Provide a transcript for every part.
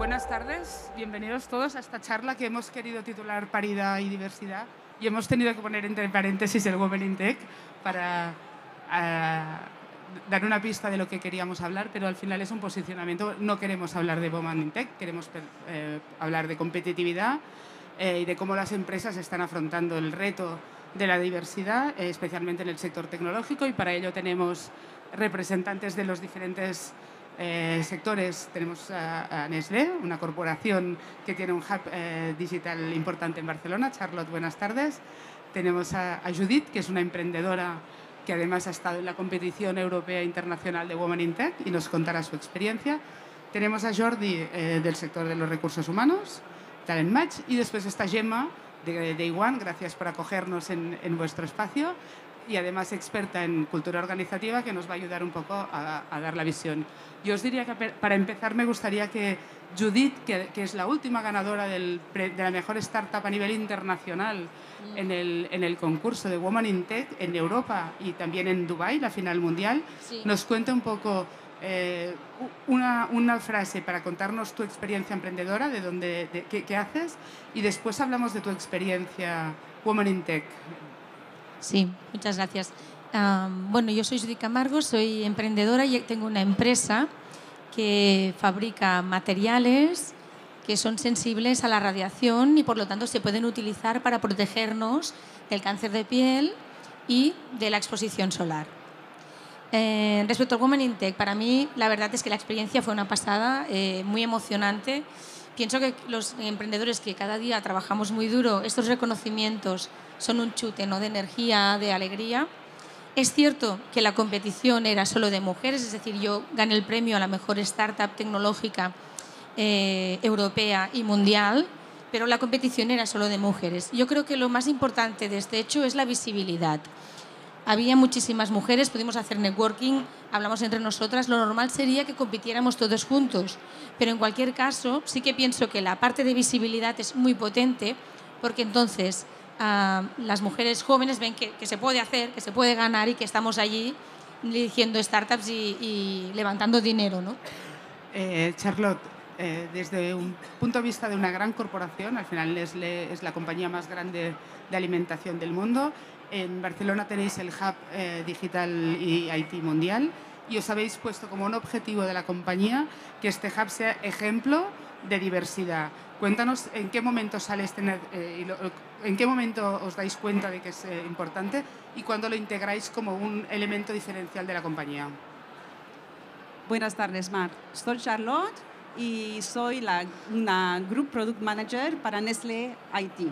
Buenas tardes, bienvenidos todos a esta charla que hemos querido titular Paridad y Diversidad y hemos tenido que poner entre paréntesis el Women in Tech para dar una pista de lo que queríamos hablar, pero al final es un posicionamiento. No queremos hablar de Women in Tech, queremos hablar de competitividad y de cómo las empresas están afrontando el reto de la diversidad, especialmente en el sector tecnológico, y para ello tenemos representantes de los diferentes sectores. Tenemos a Nestlé, una corporación que tiene un hub digital importante en Barcelona. Charlotte, buenas tardes. Tenemos a Judith, que es una emprendedora que además ha estado en la competición europea e internacional de Women in Tech y nos contará su experiencia. Tenemos a Jordi, del sector de los recursos humanos, Talent Match, y después está Gemma, de Day One. Gracias por acogernos en vuestro espacio, y además experta en cultura organizativa, que nos va a ayudar un poco a dar la visión. Yo os diría que para empezar me gustaría que Judith, que es la última ganadora de la mejor startup a nivel internacional en el concurso de Women in Tech en Europa y también en Dubái, la final mundial, sí, nos cuente un poco una frase para contarnos tu experiencia emprendedora, qué haces, y después hablamos de tu experiencia Women in Tech. Sí, muchas gracias. Bueno, yo soy Judith Camargo, soy emprendedora y tengo una empresa que fabrica materiales que son sensibles a la radiación y por lo tanto se pueden utilizar para protegernos del cáncer de piel y de la exposición solar. Respecto al Women in Tech, para mí la verdad es que la experiencia fue una pasada, muy emocionante. Pienso que los emprendedores que cada día trabajamos muy duro, estos reconocimientos son un chute, ¿no?, de energía, de alegría. Es cierto que la competición era solo de mujeres, es decir, yo gané el premio a la mejor startup tecnológica europea y mundial, pero la competición era solo de mujeres. Yo creo que lo más importante de este hecho es la visibilidad. Había muchísimas mujeres, pudimos hacer networking, hablamos entre nosotras. Lo normal sería que compitiéramos todos juntos, pero en cualquier caso sí que pienso que la parte de visibilidad es muy potente, porque entonces las mujeres jóvenes ven que se puede hacer, que se puede ganar y que estamos allí dirigiendo startups y levantando dinero, ¿no? Charlotte, desde un punto de vista de una gran corporación, al final Nestlé es la compañía más grande de alimentación del mundo. En Barcelona tenéis el hub digital y IT mundial y os habéis puesto como un objetivo de la compañía que este hub sea ejemplo de diversidad. Cuéntanos en qué momento en qué momento os dais cuenta de que es importante y cuándo lo integráis como un elemento diferencial de la compañía. Buenas tardes, Mar. Soy Charlotte y soy una Group Product Manager para Nestlé IT,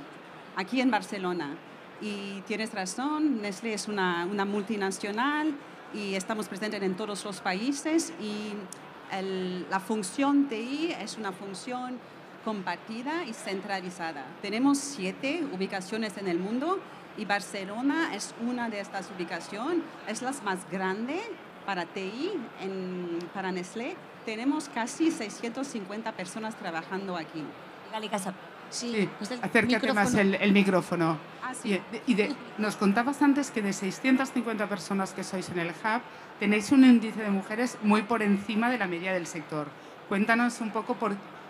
aquí en Barcelona. Y tienes razón, Nestlé es una multinacional y estamos presentes en todos los países y la función TI es una función compartida y centralizada. Tenemos 7 ubicaciones en el mundo y Barcelona es una de estas ubicaciones, es la más grande para TI, para Nestlé. Tenemos casi 650 personas trabajando aquí. Sí, acércate más el micrófono. Sí. Nos contabas antes que de 650 personas que sois en el hub, tenéis un índice de mujeres muy por encima de la media del sector. Cuéntanos un poco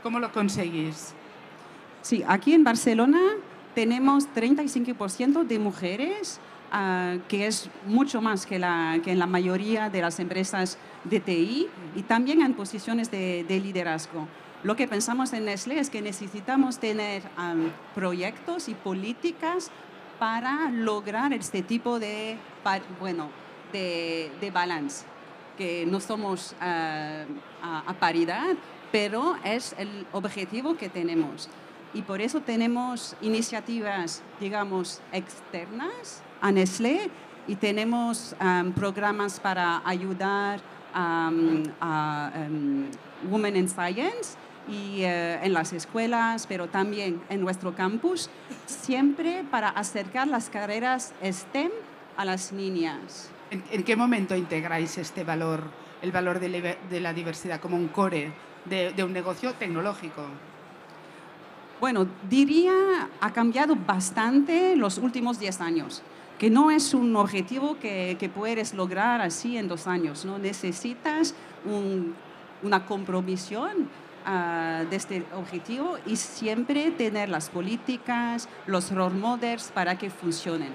cómo lo conseguís. Sí, aquí en Barcelona tenemos 35% de mujeres, que es mucho más que en la mayoría de las empresas de TI y también en posiciones de liderazgo. Lo que pensamos en Nestlé es que necesitamos tener proyectos y políticas para lograr este tipo de balance, que no somos a paridad, pero es el objetivo que tenemos. Y por eso tenemos iniciativas, digamos, externas a Nestlé y tenemos programas para ayudar a Women in Science y en las escuelas, pero también en nuestro campus, siempre para acercar las carreras STEM a las niñas. ¿En qué momento integráis este valor, el valor de la diversidad como un core de un negocio tecnológico? Bueno, diría, ha cambiado bastante los últimos 10 años, que no es un objetivo que puedes lograr así en 2 años, ¿no? Necesitas una compromisión de este objetivo y siempre tener las políticas, los role models para que funcionen.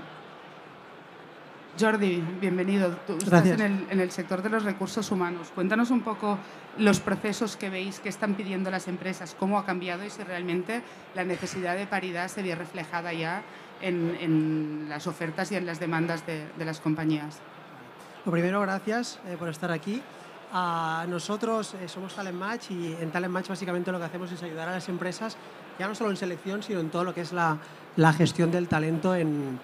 Jordi, bienvenido. Tú estás en el sector de los recursos humanos. Cuéntanos un poco los procesos que veis que están pidiendo las empresas, cómo ha cambiado y si realmente la necesidad de paridad se ve reflejada ya en las ofertas y en las demandas de las compañías. Lo primero, gracias por estar aquí. Nosotros somos Talent Match y en Talent Match básicamente lo que hacemos es ayudar a las empresas, ya no solo en selección, sino en todo lo que es la gestión del talento en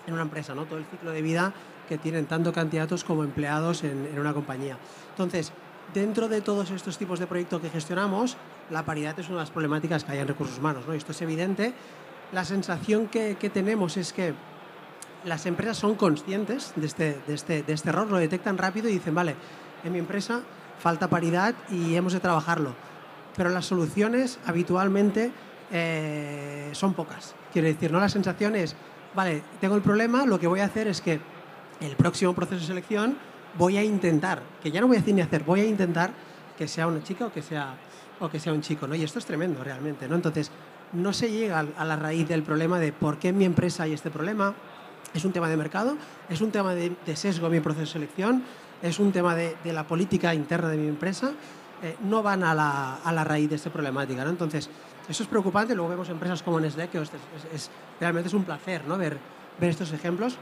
una empresa, ¿no? Todo el ciclo de vida que tienen tanto candidatos como empleados en una compañía. Entonces, dentro de todos estos tipos de proyectos que gestionamos, la paridad es una de las problemáticas que hay en recursos humanos, ¿no? Esto es evidente. La sensación que tenemos es que las empresas son conscientes de este error, lo detectan rápido y dicen, vale, en mi empresa falta paridad y hemos de trabajarlo. Pero las soluciones habitualmente son pocas. Quiero decir, ¿no? La sensación es, vale, tengo el problema, lo que voy a hacer es que el próximo proceso de selección voy a intentar, que ya no voy a decir ni hacer, voy a intentar que sea una chica o que sea un chico, ¿no? Y esto es tremendo realmente, ¿no? Entonces, no se llega a la raíz del problema de por qué en mi empresa hay este problema. Es un tema de mercado, es un tema de sesgo en mi proceso de selección, es un tema de la política interna de mi empresa. No van a la raíz de esta problemática, ¿no? Entonces, eso es preocupante. Luego vemos empresas como Nestlé, que realmente es un placer, ¿no? ver estos ejemplos,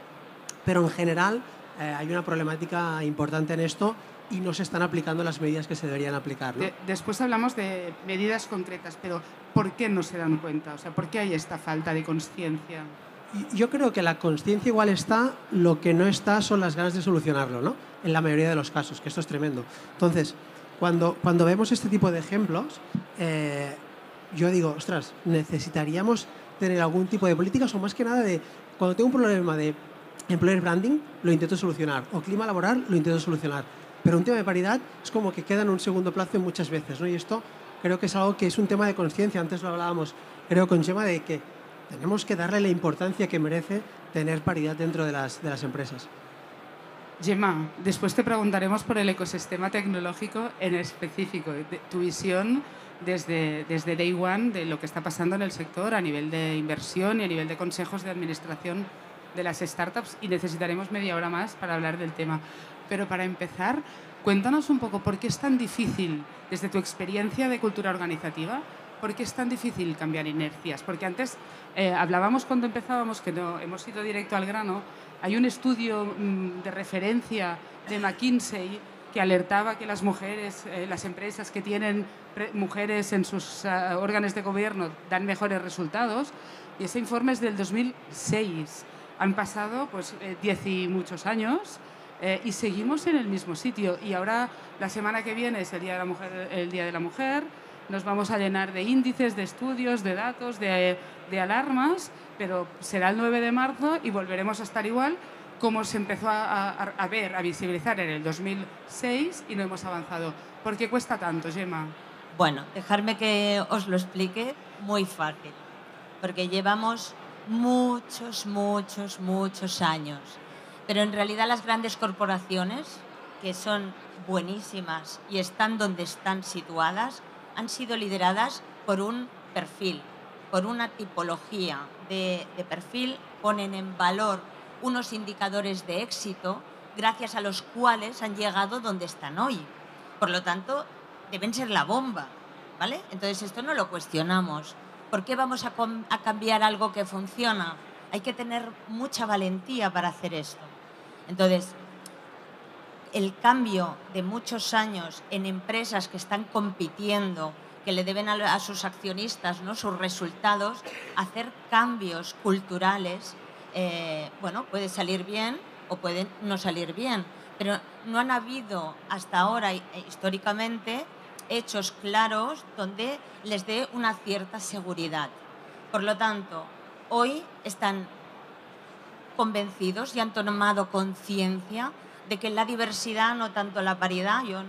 pero en general hay una problemática importante en esto y no se están aplicando las medidas que se deberían aplicar, ¿no? Después hablamos de medidas concretas, pero ¿por qué no se dan cuenta? O sea, ¿por qué hay esta falta de conciencia? Yo creo que la conciencia igual está, lo que no está son las ganas de solucionarlo, ¿no? En la mayoría de los casos, que esto es tremendo. Entonces, cuando vemos este tipo de ejemplos, yo digo, ostras, necesitaríamos tener algún tipo de políticas o más que nada de, cuando tengo un problema de employer branding, lo intento solucionar, o clima laboral, lo intento solucionar. Pero un tema de paridad es como que queda en un segundo plazo muchas veces, ¿no? Y esto creo que es algo que es un tema de conciencia. Antes lo hablábamos, creo, con Gemma, de que tenemos que darle la importancia que merece tener paridad dentro de las empresas. Gemma, después te preguntaremos por el ecosistema tecnológico en específico, tu visión desde Day One de lo que está pasando en el sector a nivel de inversión y a nivel de consejos de administración de las startups, y necesitaremos media hora más para hablar del tema. Pero para empezar, cuéntanos un poco por qué es tan difícil, desde tu experiencia de cultura organizativa, ¿por qué es tan difícil cambiar inercias? Porque antes hablábamos cuando empezábamos, que no hemos ido directo al grano, hay un estudio de referencia de McKinsey que alertaba que las mujeres, las empresas que tienen mujeres en sus órganos de gobierno dan mejores resultados, y ese informe es del 2006. Han pasado pues 10 y muchos años y seguimos en el mismo sitio. Y ahora, la semana que viene es el Día de la Mujer, nos vamos a llenar de índices, de estudios, de datos, de alarmas, pero será el 9 de marzo y volveremos a estar igual como se empezó a ver, a visibilizar en el 2006 y no hemos avanzado. ¿Por qué cuesta tanto, Gemma? Bueno, dejadme que os lo explique muy fácil, porque llevamos muchos años, pero en realidad las grandes corporaciones, que son buenísimas y están donde están situadas, han sido lideradas por un perfil, por una tipología de perfil, ponen en valor unos indicadores de éxito gracias a los cuales han llegado donde están hoy. Por lo tanto, deben ser la bomba, ¿vale? Entonces esto no lo cuestionamos. ¿Por qué vamos a cambiar algo que funciona? Hay que tener mucha valentía para hacer esto. Entonces, el cambio de muchos años en empresas que están compitiendo, que le deben a sus accionistas, ¿no?, sus resultados, hacer cambios culturales, bueno, puede salir bien o puede no salir bien, pero no han habido hasta ahora, históricamente, hechos claros donde les dé una cierta seguridad. Por lo tanto, hoy están convencidos y han tomado conciencia de que la diversidad, no tanto la paridad, yo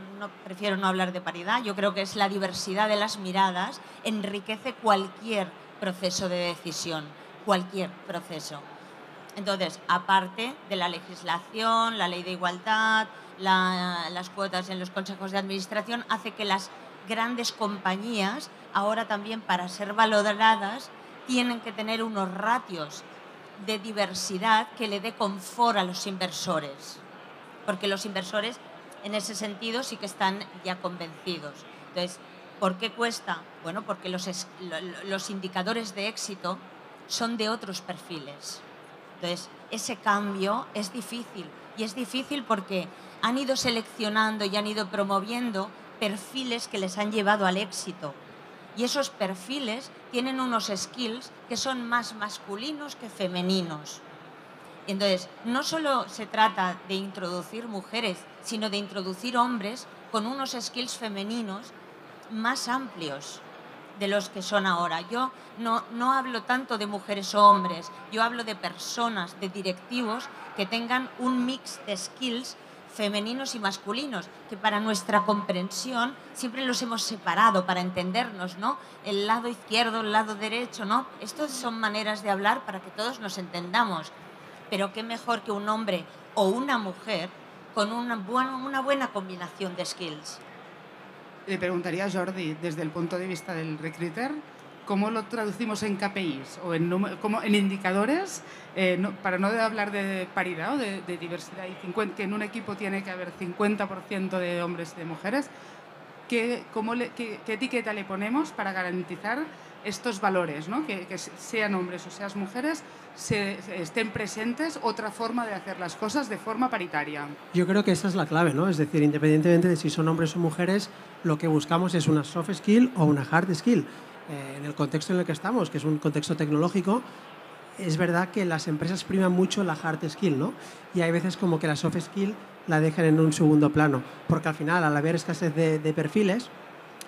prefiero no hablar de paridad, yo creo que es la diversidad de las miradas, enriquece cualquier proceso de decisión, cualquier proceso. Entonces, aparte de la legislación, la ley de igualdad, las cuotas en los consejos de administración, hace que las grandes compañías, ahora también para ser valoradas, tienen que tener unos ratios de diversidad que le dé confort a los inversores. Porque los inversores, en ese sentido, sí que están ya convencidos. Entonces, ¿por qué cuesta? Bueno, porque los indicadores de éxito son de otros perfiles. Entonces, ese cambio es difícil. Y es difícil porque han ido seleccionando y han ido promoviendo perfiles que les han llevado al éxito. Y esos perfiles tienen unos skills que son más masculinos que femeninos. Entonces, no solo se trata de introducir mujeres, sino de introducir hombres con unos skills femeninos más amplios de los que son ahora. Yo no hablo tanto de mujeres o hombres, yo hablo de personas, de directivos que tengan un mix de skills femeninos y masculinos, que para nuestra comprensión siempre los hemos separado para entendernos, ¿no? El lado izquierdo, el lado derecho, ¿no? Estas son maneras de hablar para que todos nos entendamos. Pero qué mejor que un hombre o una mujer con una buena combinación de skills. Le preguntaría a Jordi, desde el punto de vista del recruiter, ¿cómo lo traducimos en KPIs o en indicadores? Para no hablar de paridad o de diversidad, que en un equipo tiene que haber 50% de hombres y de mujeres, ¿qué etiqueta le ponemos para garantizar estos valores, ¿no? Que sean hombres o seas mujeres, estén presentes, otra forma de hacer las cosas de forma paritaria? Yo creo que esa es la clave, ¿no? Es decir, independientemente de si son hombres o mujeres, lo que buscamos es una soft skill o una hard skill. En el contexto en el que estamos, que es un contexto tecnológico, es verdad que las empresas priman mucho la hard skill, ¿no? Y hay veces como que la soft skill la dejan en un segundo plano, porque al final, al haber escasez de perfiles,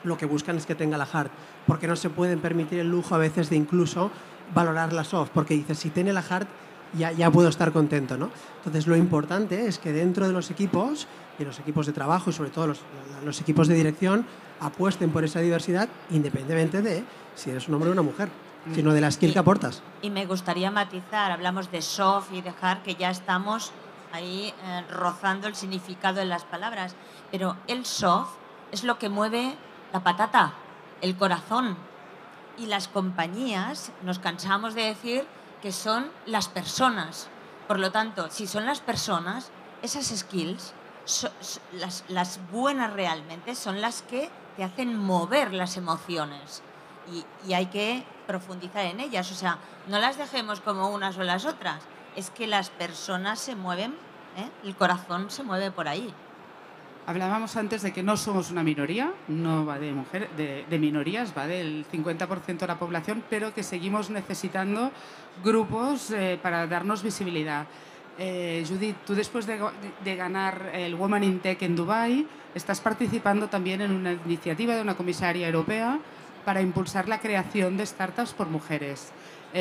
lo que buscan es que tenga la hard, porque no se pueden permitir el lujo a veces de incluso valorar la soft, porque dices, si tiene la hard, ya puedo estar contento, ¿no? Entonces, lo importante es que dentro de los equipos, y los equipos de trabajo y sobre todo los equipos de dirección, apuesten por esa diversidad independientemente de si eres un hombre o una mujer, sino de la skill que aportas. Y me gustaría matizar, hablamos de soft y de hard, que ya estamos ahí rozando el significado de las palabras, pero el soft es lo que mueve la patata, el corazón. Y las compañías, nos cansamos de decir que son las personas. Por lo tanto, si son las personas, esas skills, las buenas realmente, son las que te hacen mover las emociones. Y hay que profundizar en ellas. O sea, no las dejemos como unas o las otras. Es que las personas se mueven, el corazón se mueve por ahí. Hablábamos antes de que no somos una minoría, no va de minorías, va del 50% de la población, pero que seguimos necesitando grupos para darnos visibilidad. Judith, tú después de ganar el Women in Tech en Dubái, estás participando también en una iniciativa de una comisaria europea para impulsar la creación de startups por mujeres.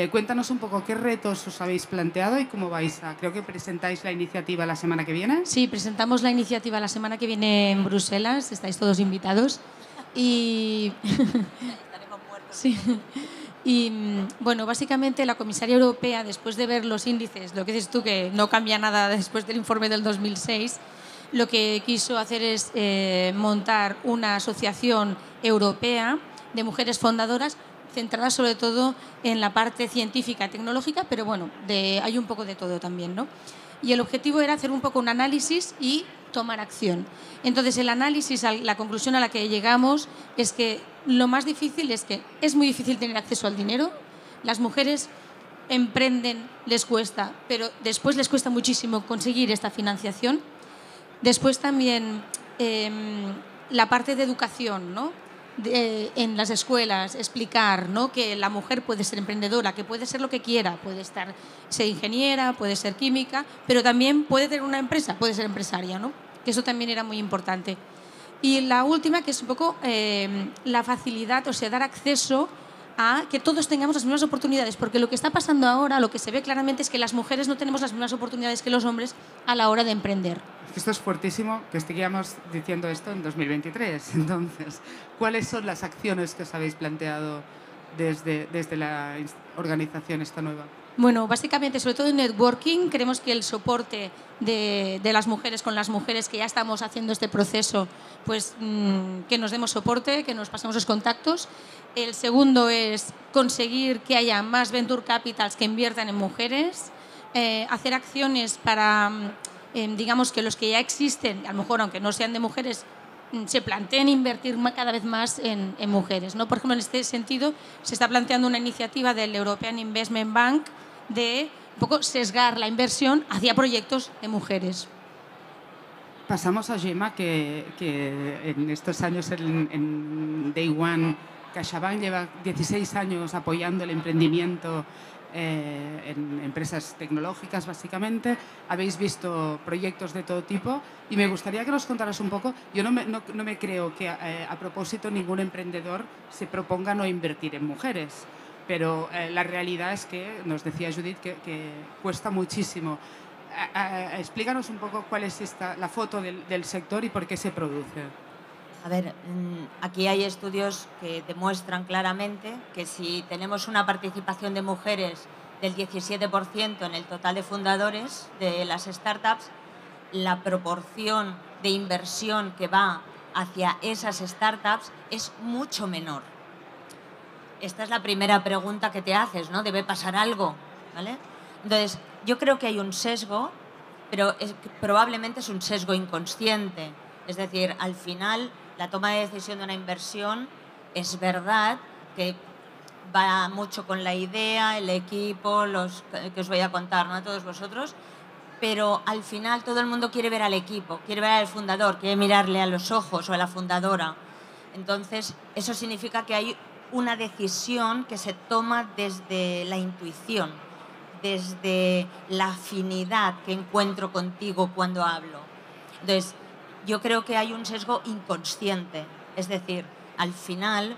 Cuéntanos un poco qué retos os habéis planteado y cómo vais a... Creo que presentáis la iniciativa la semana que viene. Sí, presentamos la iniciativa la semana que viene en Bruselas. Estáis todos invitados. Y... Estaremos muertos. Sí. Y bueno, básicamente la comisaria europea, después de ver los índices, lo que dices tú, que no cambia nada después del informe del 2006, lo que quiso hacer es montar una asociación europea de mujeres fundadoras centrada sobre todo en la parte científica, tecnológica, pero bueno, hay un poco de todo también, ¿no? Y el objetivo era hacer un poco un análisis y tomar acción. Entonces, el análisis, la conclusión a la que llegamos es que lo más difícil es que es muy difícil tener acceso al dinero. Las mujeres emprenden, les cuesta, pero después les cuesta muchísimo conseguir esta financiación. Después también la parte de educación, ¿no? En las escuelas, explicar, ¿no? Que la mujer puede ser emprendedora, que puede ser lo que quiera, puede ser ingeniera, puede ser química, pero también puede tener una empresa, puede ser empresaria, ¿no? Que eso también era muy importante. Y la última, que es un poco la facilidad, o sea, dar acceso a que todos tengamos las mismas oportunidades, porque lo que está pasando ahora, lo que se ve claramente es que las mujeres no tenemos las mismas oportunidades que los hombres a la hora de emprender. Esto es fuertísimo que estiguemos diciendo esto en 2023. Entonces, ¿cuáles son las acciones que os habéis planteado desde la organización esta nueva? Bueno, básicamente, sobre todo en networking, creemos que el soporte de las mujeres con las mujeres que ya estamos haciendo este proceso, pues que nos demos soporte, que nos pasemos los contactos. El segundo es conseguir que haya más venture capitals que inviertan en mujeres, hacer acciones para, digamos, que los que ya existen, a lo mejor aunque no sean de mujeres, se planteen invertir cada vez más en mujeres, ¿no? Por ejemplo, en este sentido, se está planteando una iniciativa del European Investment Bank de un poco sesgar la inversión hacia proyectos de mujeres. Pasamos a Gemma, que en estos años en Day One, CaixaBank lleva 16 años apoyando el emprendimiento en empresas tecnológicas, básicamente. Habéis visto proyectos de todo tipo y me gustaría que nos contaras un poco. Yo no me creo que a propósito ningún emprendedor se proponga no invertir en mujeres, pero la realidad es que, nos decía Judith, que cuesta muchísimo. Explícanos un poco cuál es la foto del sector y por qué se produce. A ver, aquí hay estudios que demuestran claramente que si tenemos una participación de mujeres del 17% en el total de fundadores de las startups, la proporción de inversión que va hacia esas startups es mucho menor. Esta es la primera pregunta que te haces, ¿no? Debe pasar algo, ¿vale? Entonces, yo creo que hay un sesgo, pero probablemente es un sesgo inconsciente. Es decir, al final, la toma de decisión de una inversión es verdad que va mucho con la idea, el equipo, los que os voy a contar, ¿no? A todos vosotros, pero al final todo el mundo quiere ver al equipo, quiere ver al fundador, quiere mirarle a los ojos o a la fundadora. Entonces, eso significa que hay una decisión que se toma desde la intuición, desde la afinidad que encuentro contigo cuando hablo. Entonces, yo creo que hay un sesgo inconsciente, es decir, al final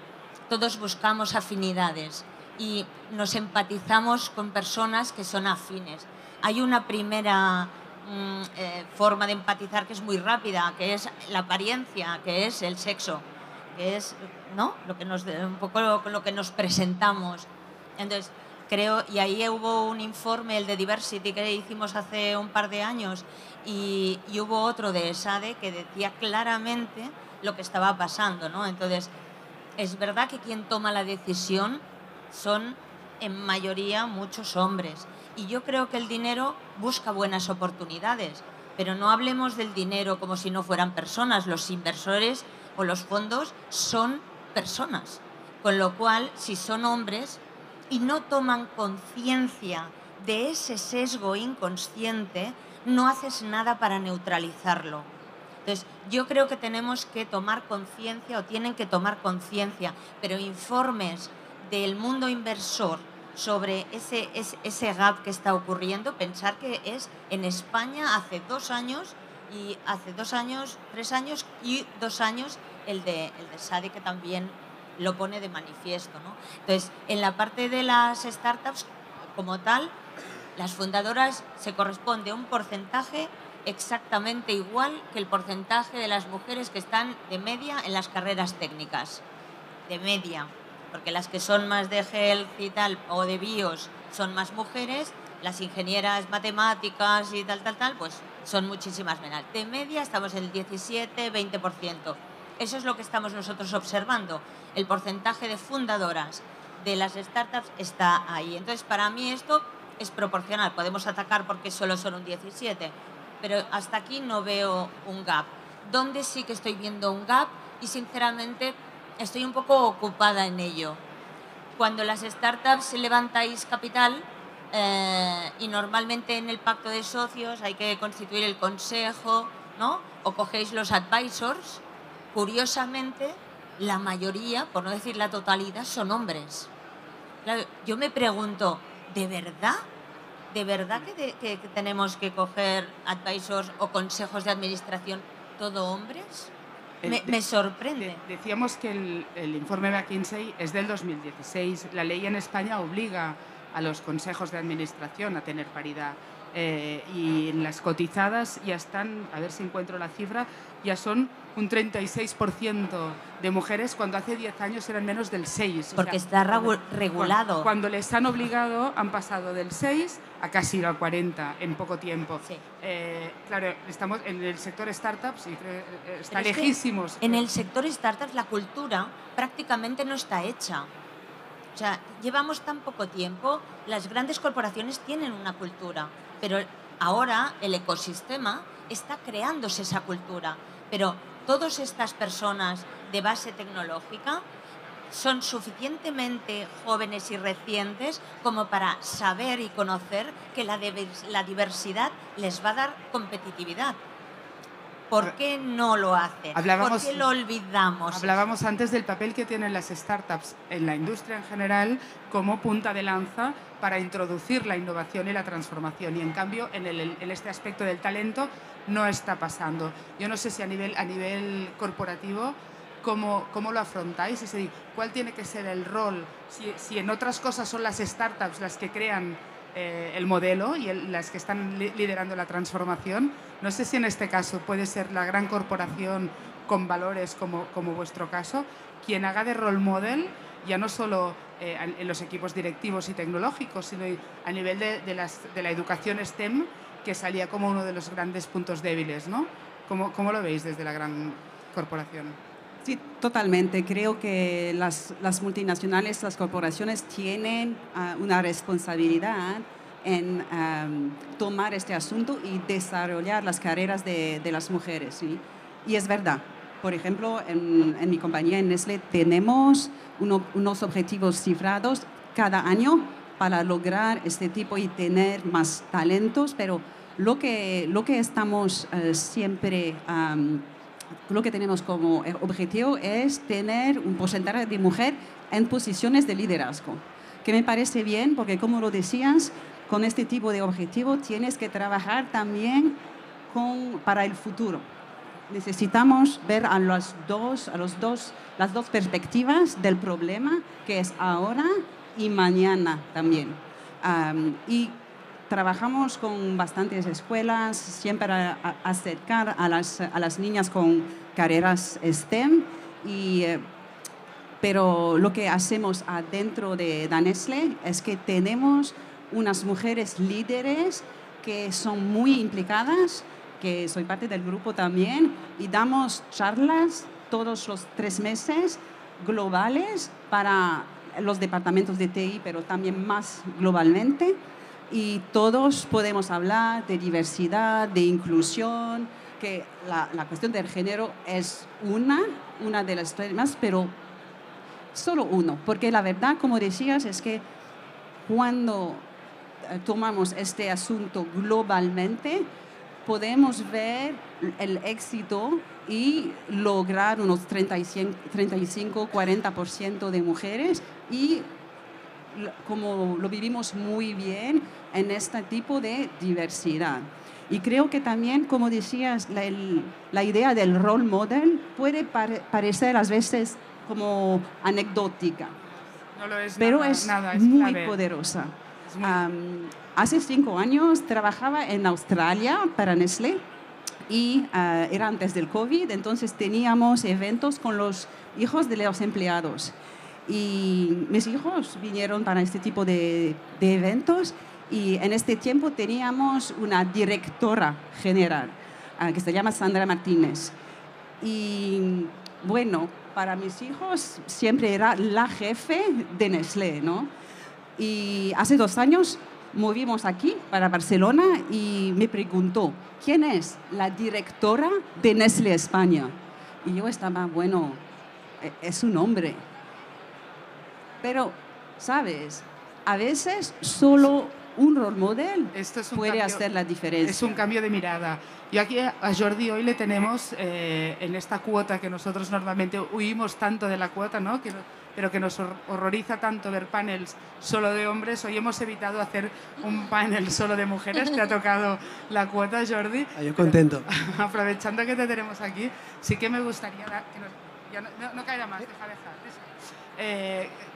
todos buscamos afinidades y nos empatizamos con personas que son afines. Hay una primera forma de empatizar que es muy rápida, que es la apariencia, que es el sexo, que es, ¿no?, lo que un poco con lo que nos presentamos. Entonces, creo, y ahí hubo un informe, el de Diversity, que hicimos hace un par de años, y hubo otro de ESADE que decía claramente lo que estaba pasando, ¿no? Entonces, es verdad que quien toma la decisión son, en mayoría, muchos hombres. Y yo creo que el dinero busca buenas oportunidades, pero no hablemos del dinero como si no fueran personas. Los inversores o los fondos son personas. Con lo cual, si son hombres y no toman conciencia de ese sesgo inconsciente, no haces nada para neutralizarlo. Entonces, yo creo que tenemos que tomar conciencia, o tienen que tomar conciencia, pero informes del mundo inversor sobre ese gap que está ocurriendo, pensar que es en España hace 2 años, y hace 2 años, 3 años y 2 años el de SADE, que también lo pone de manifiesto, ¿no? Entonces, en la parte de las startups, como tal, las fundadoras se corresponde a un porcentaje exactamente igual que el porcentaje de las mujeres que están de media en las carreras técnicas. De media, porque las que son más de health y tal, o de bios, son más mujeres, las ingenieras matemáticas y tal, pues son muchísimas menos. De media estamos en el 17-20%. Eso es lo que estamos nosotros observando. El porcentaje de fundadoras de las startups está ahí. Entonces, para mí esto es proporcional. Podemos atacar porque solo son un 17%, pero hasta aquí no veo un gap. Donde sí que estoy viendo un gap, y sinceramente estoy un poco ocupada en ello. Cuando las startups levantáis capital, y normalmente en el pacto de socios hay que constituir el consejo, ¿no? O cogéis los advisors, curiosamente, la mayoría, por no decir la totalidad, son hombres. Claro, yo me pregunto, ¿de verdad? ¿De verdad que tenemos que coger advisors o consejos de administración todo hombres? Me sorprende. Decíamos que el informe McKinsey es del 2016. La ley en España obliga a los consejos de administración a tener paridad. y en las cotizadas ya están, a ver si encuentro la cifra, ya son un 36% de mujeres, cuando hace 10 años eran menos del 6%. Porque está regulado. Cuando les han obligado, han pasado del 6 a casi al 40 en poco tiempo. Sí. Claro, estamos en el sector startups y está Pero es que lejísimos. En el sector startups la cultura prácticamente no está hecha. O sea, llevamos tan poco tiempo, las grandes corporaciones tienen una cultura, pero ahora el ecosistema está creándose esa cultura. Pero todas estas personas de base tecnológica son suficientemente jóvenes y recientes como para saber y conocer que la diversidad les va a dar competitividad. ¿Por qué no lo hacen? ¿Por qué lo olvidamos? Hablábamos antes del papel que tienen las startups en la industria en general como punta de lanza para introducir la innovación y la transformación. Y en cambio, en este aspecto del talento no está pasando. Yo no sé si a nivel corporativo, ¿cómo lo afrontáis? Es decir, ¿cuál tiene que ser el rol? Si en otras cosas son las startups las que crean el modelo y las que están liderando la transformación, no sé si en este caso puede ser la gran corporación con valores como vuestro caso, quien haga de role model, ya no solo en los equipos directivos y tecnológicos, sino a nivel de la educación STEM, que salía como uno de los grandes puntos débiles, ¿no? ¿Cómo lo veis desde la gran corporación? Sí, totalmente. Creo que las multinacionales, las corporaciones tienen una responsabilidad en tomar este asunto y desarrollar las carreras de las mujeres, ¿sí? Y es verdad. Por ejemplo, en mi compañía, en Nestlé, tenemos unos objetivos cifrados cada año para lograr este tipo y tener más talentos, pero lo que estamos siempre... lo que tenemos como objetivo es tener un porcentaje de mujer en posiciones de liderazgo, que me parece bien porque, como lo decías, con este tipo de objetivo tienes que trabajar también para el futuro. Necesitamos ver las dos perspectivas del problema, que es ahora y mañana también. Y trabajamos con bastantes escuelas, siempre para acercar a las niñas con carreras STEM, pero lo que hacemos adentro de Nestlé es que tenemos unas mujeres líderes que son muy implicadas, que soy parte del grupo también, y damos charlas todos los 3 meses globales para los departamentos de TI, pero también más globalmente. Y todos podemos hablar de diversidad, de inclusión, que la cuestión del género es una de las temas, pero solo uno. Porque la verdad, como decías, es que cuando tomamos este asunto globalmente, podemos ver el éxito y lograr unos 35-40% de mujeres, y como lo vivimos muy bien en este tipo de diversidad. Y creo que también, como decías, la idea del role model puede parecer a veces como anecdótica, no lo es, pero nada, es muy poderosa. Hace 5 años trabajaba en Australia para Nestlé y era antes del COVID, entonces teníamos eventos con los hijos de los empleados. Y mis hijos vinieron para este tipo de eventos, y en este tiempo teníamos una directora general que se llama Sandra Martínez. Y bueno, para mis hijos siempre era la jefe de Nestlé, ¿no? Y hace 2 años movimos aquí para Barcelona y me preguntó, ¿quién es la directora de Nestlé España? Y yo estaba, bueno, es un hombre. Pero, ¿sabes? A veces solo un role model puede hacer la diferencia. Es un cambio de mirada. Yo aquí a Jordi hoy le tenemos en esta cuota que nosotros normalmente huimos tanto de la cuota, ¿no? Pero que nos horroriza tanto ver panels solo de hombres. Hoy hemos evitado hacer un panel solo de mujeres. Te ha tocado la cuota, Jordi. Yo contento. Aprovechando que te tenemos aquí, sí que me gustaría ya no caerá más, deja.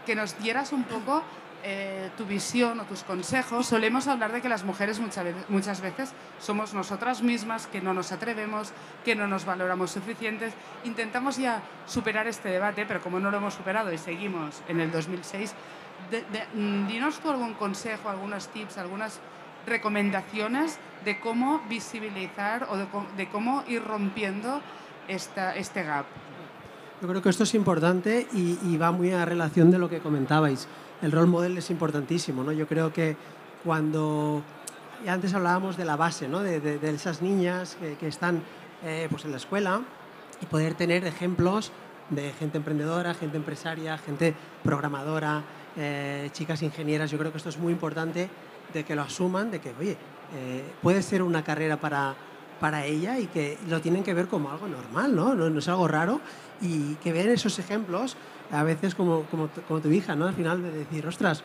Que nos dieras un poco tu visión o tus consejos. Solemos hablar de que las mujeres muchas veces somos nosotras mismas, que no nos atrevemos, que no nos valoramos suficientes. Intentamos ya superar este debate, pero como no lo hemos superado y seguimos en el 2006, dinos tú algún consejo, algunos tips, algunas recomendaciones de cómo visibilizar o de cómo ir rompiendo este gap. Yo creo que esto es importante y va muy a relación de lo que comentabais. El role model es importantísimo, ¿no? Yo creo que cuando ya antes hablábamos de la base, ¿no? de esas niñas que están pues en la escuela y poder tener ejemplos de gente emprendedora, gente empresaria, gente programadora, chicas ingenieras. Yo creo que esto es muy importante de que lo asuman, de que, oye, puede ser una carrera para ella y que lo tienen que ver como algo normal, ¿no? No es algo raro, y que vean esos ejemplos a veces como tu hija, ¿no? Al final de decir, ostras,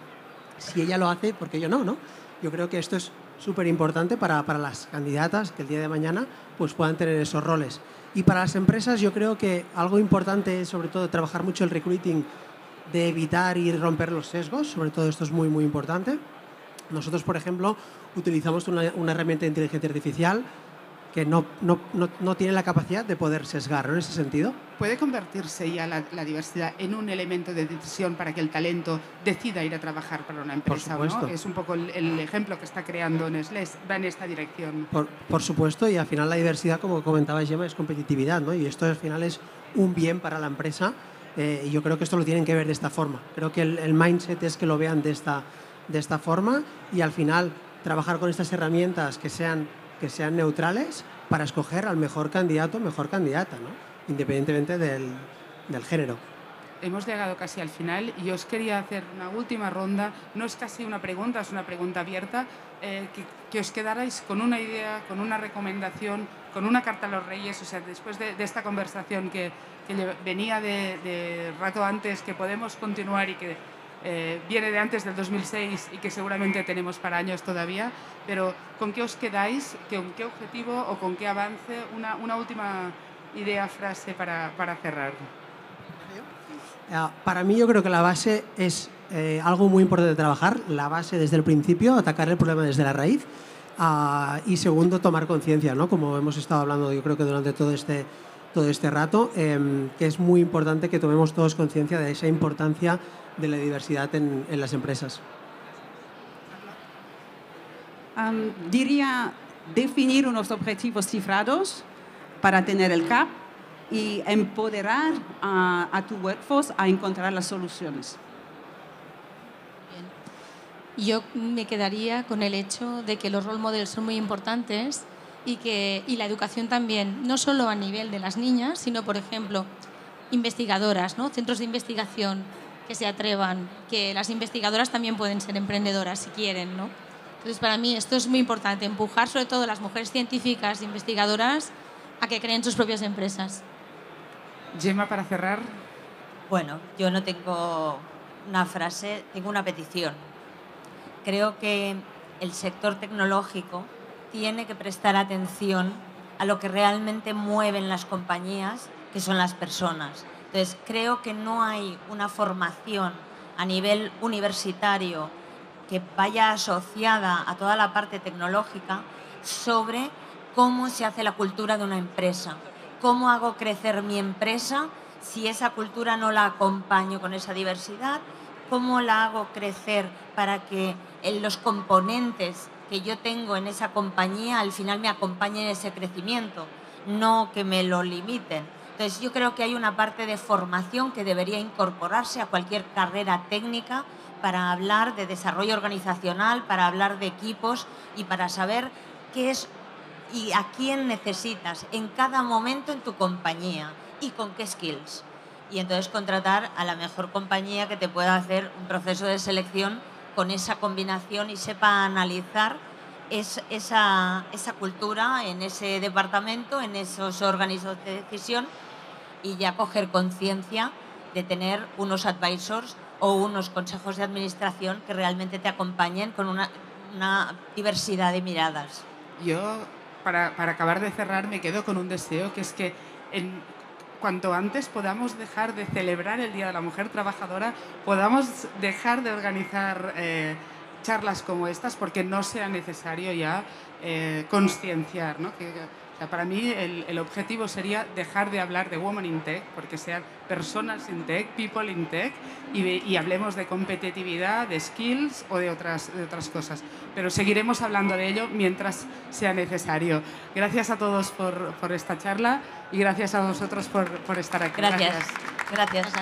si ella lo hace, ¿por qué yo no? Yo creo que esto es súper importante para las candidatas que el día de mañana pues puedan tener esos roles. Y para las empresas yo creo que algo importante es sobre todo trabajar mucho el recruiting, de evitar y romper los sesgos, sobre todo esto es muy, muy importante. Nosotros, por ejemplo, utilizamos una herramienta de inteligencia artificial que no tiene la capacidad de poder sesgar, ¿no? En ese sentido. ¿Puede convertirse ya la diversidad en un elemento de decisión para que el talento decida ir a trabajar para una empresa? Por supuesto. ¿No? Es un poco el ejemplo que está creando Nestlé, va en esta dirección. Por supuesto, y al final la diversidad, como comentaba Gemma, es competitividad, ¿no? Y esto al final es un bien para la empresa, y yo creo que esto lo tienen que ver de esta forma. Creo que el mindset es que lo vean de esta forma, y al final trabajar con estas herramientas que sean neutrales para escoger al mejor candidato, mejor candidata, ¿no? Independientemente del género. Hemos llegado casi al final y os quería hacer una última ronda. No es casi una pregunta, es una pregunta abierta. Que os quedarais con una idea, con una recomendación, con una carta a los Reyes. O sea, después de esta conversación que venía de rato antes, que podemos continuar y que viene de antes del 2006 y que seguramente tenemos para años todavía, pero ¿con qué os quedáis? ¿Con qué objetivo o con qué avance? Una última idea, frase para cerrar. Para mí yo creo que la base es algo muy importante de trabajar, la base desde el principio, atacar el problema desde la raíz, y segundo, tomar conciencia, ¿no? Como hemos estado hablando yo creo que durante todo este rato, que es muy importante que tomemos todos conciencia de esa importancia de la diversidad en las empresas. Diría definir unos objetivos cifrados para tener el CAP y empoderar a tu workforce a encontrar las soluciones. Bien. Yo me quedaría con el hecho de que los role models son muy importantes y la educación también, no solo a nivel de las niñas, sino, por ejemplo, investigadoras, ¿no? Centros de investigación que se atrevan, que las investigadoras también pueden ser emprendedoras si quieren, ¿no? Entonces, para mí esto es muy importante, empujar sobre todo a las mujeres científicas e investigadoras a que creen sus propias empresas. Gemma, para cerrar. Bueno, yo no tengo una frase, tengo una petición. Creo que el sector tecnológico tiene que prestar atención a lo que realmente mueven las compañías, que son las personas. Entonces, creo que no hay una formación a nivel universitario que vaya asociada a toda la parte tecnológica sobre cómo se hace la cultura de una empresa. ¿Cómo hago crecer mi empresa si esa cultura no la acompaño con esa diversidad? ¿Cómo la hago crecer para que los componentes que yo tengo en esa compañía al final me acompañen en ese crecimiento, no que me lo limiten? Entonces, yo creo que hay una parte de formación que debería incorporarse a cualquier carrera técnica para hablar de desarrollo organizacional, para hablar de equipos y para saber qué es y a quién necesitas en cada momento en tu compañía y con qué skills. Y entonces contratar a la mejor compañía que te pueda hacer un proceso de selección con esa combinación y sepa analizar esa cultura en ese departamento, en esos órganos de decisión, y ya coger conciencia de tener unos advisors o unos consejos de administración que realmente te acompañen con una diversidad de miradas. Yo, para acabar de cerrar, me quedo con un deseo, que es que cuanto antes podamos dejar de celebrar el Día de la Mujer Trabajadora, podamos dejar de organizar charlas como estas, porque no sea necesario ya concienciar, ¿no? O sea, para mí el objetivo sería dejar de hablar de Women in Tech, porque sean personas in tech, people in tech, y hablemos de competitividad, de skills o de otras cosas. Pero seguiremos hablando de ello mientras sea necesario. Gracias a todos por esta charla y gracias a vosotros por estar aquí. Gracias. Gracias.